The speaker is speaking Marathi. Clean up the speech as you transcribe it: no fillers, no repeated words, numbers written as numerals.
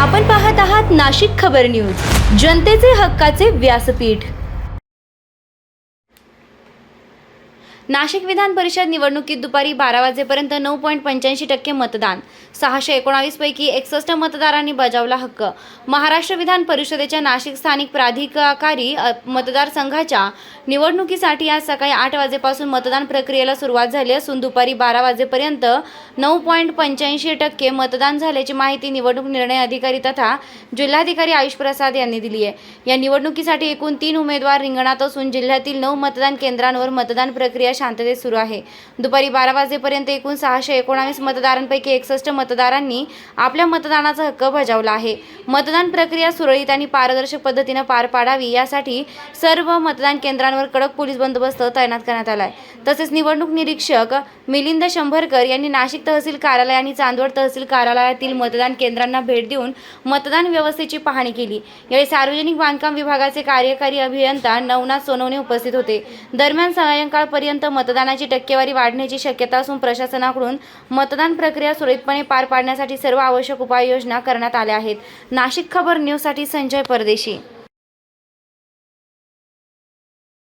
आपण पाहत आहात नाशिक खबर न्यूज, जनतेचे हक्काचे व्यासपीठ। नाशिक विधान परिषद निवडणुकीत दुपारी 12 वाजेपर्यंत 9.85% मतदान, 619 पैकी 61 मतदारांनी बजावला हक्क। महाराष्ट्र विधान परिषदेच्या नाशिक स्थानिक प्राधिकारी मतदारसंघाच्या निवडणुकीसाठी आज सकाळी 8 वाजेपासून मतदान प्रक्रियेला सुरुवात झाली असून दुपारी 12 वाजेपर्यंत 9.85% मतदान झाल्याची माहिती निवडणूक निर्णय अधिकारी तथा जिल्हाधिकारी आयुष प्रसाद यांनी दिली आहे। या निवडणुकीसाठी एकूण 3 उमेदवार रिंगणात असून जिल्ह्यातील 9 मतदान केंद्रांवर मतदान प्रक्रिया शांततेत सुरू आहे। दुपारी 12 वाजेपर्यंत एकूण 619 मतदारांपैकी 61 मतदारांनी आपल्या मतदानाचा हक्क बजावला आहे। मतदान प्रक्रिया सुरळीत आणि पारदर्शक पद्धतीने पार पाडावी यासाठी सर्व मतदान केंद्रांवर कडक पोलीस बंदोबस्त तैनात करण्यात आला आहे। तसेच निवडणूक निरीक्षक मिलिंद शंभरकर यांनी नाशिक तहसील कार्यालय आणि चांदवड तहसील कार्यालयातील मतदान केंद्रांना भेट देऊन मतदान व्यवस्थेची पाहणी केली। यावेळी सार्वजनिक बांधकाम विभागाचे कार्यकारी अभियंता नवनाथ सोनवणे उपस्थित होते। दरम्यान सायंकाळपर्यंत मतदानाची टक्केवारी वाढण्याची शक्यता असून प्रशासनाकडून मतदान प्रक्रिया सुरळीतपणे पार पाडण्यासाठी सर्व आवश्यक उपाययोजना करण्यात आल्या आहेत। नाशिक खबर न्यूजसाठी संजय परदेशी।